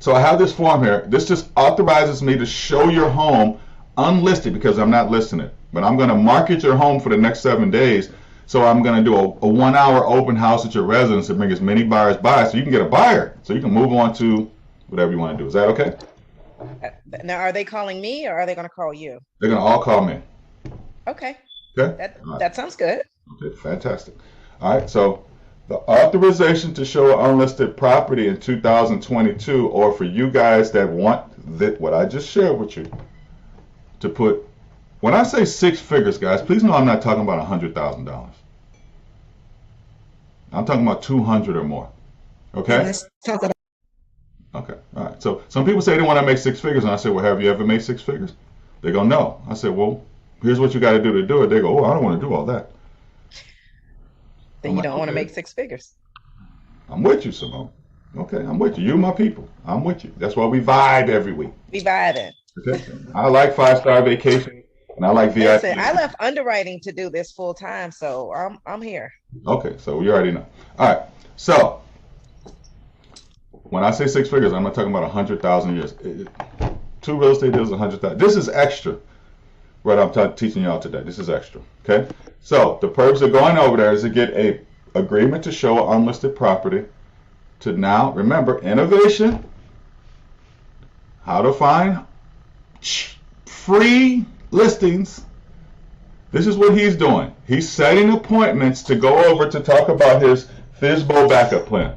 So I have this form here. This just authorizes me to show your home unlisted because I'm not listing it. But I'm going to market your home for the next 7 days. So I'm going to do a 1 hour open house at your residence to bring as many buyers by so you can get a buyer. So you can move on to whatever you want to do. Is that okay? Now, are they calling me or are they going to call you? They're going to all call me. Okay. Okay? That sounds good. Okay, fantastic. All right, so the authorization to show an unlisted property in 2022, or for you guys that want that, what I just shared with you, to put, when I say 6 figures, guys, please know I'm not talking about $100,000. I'm talking about 200 or more. Okay? Let's talk about. Okay, all right. So some people say they want to make 6 figures, and I say, well, have you ever made 6 figures? They go, no. I say, well, here's what you got to do it. They go, oh, I don't want to do all that. Then you don't want to make 6 figures. I'm with you, Simone. Okay, I'm with you. You're my people. I'm with you. That's why we vibe every week. We vibing. Okay. I like 5-star vacation, and I like VIP. Listen, I left underwriting to do this full time, so I'm here. Okay, so you already know. All right. So when I say 6 figures, I'm not talking about 100,000 years. 2 real estate deals, 100,000. This is extra. What I'm teaching y'all today. This is extra. Okay. So the purpose of going over there is to get a agreement to show an unlisted property. To now remember innovation. How to find free listings. This is what he's doing. He's setting appointments to go over to talk about his FSBO backup plan.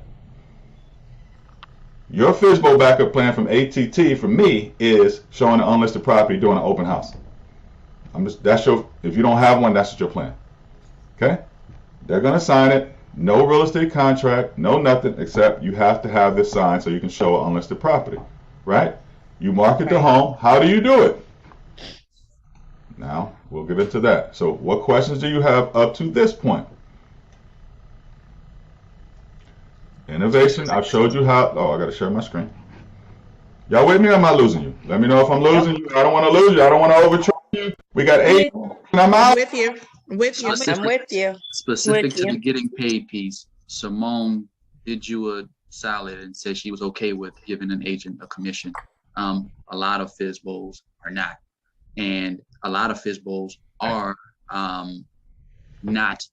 Your FSBO backup plan from ATT from me is showing an unlisted property doing an open house. That's your, if you don't have one, that's your plan. Okay? They're going to sign it. No real estate contract, no nothing, except you have to have this signed so you can show an unlisted property. Right? You market the home. How do you do it? Now, we'll get into that. So, what questions do you have up to this point? Innovation, I've showed you how. Oh, I got to share my screen. Y'all with me or am I losing you? Let me know if I'm losing you. I don't want to lose you. I don't want to overthrow you. We got 8, and I'm out. With you. With you. I'm with you. Specific to the getting paid piece, Simone did you a solid and said she was okay with giving an agent a commission. A lot of FSBOs are not. And a lot of FSBOs are not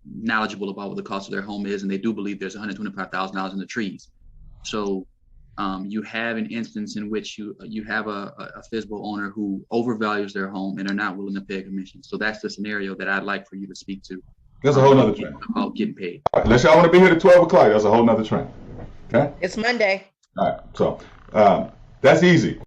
knowledgeable about what the cost of their home is, and they do believe there's $125,000 in the trees. So you have an instance in which you have a FSBO owner who overvalues their home and are not willing to pay a commission. So that's the scenario that I'd like for you to speak to. That's a whole nother trend. About getting paid. Right, unless y'all want to be here at 12 o'clock, that's a whole nother trend. Okay? It's Monday. All right, so that's easy.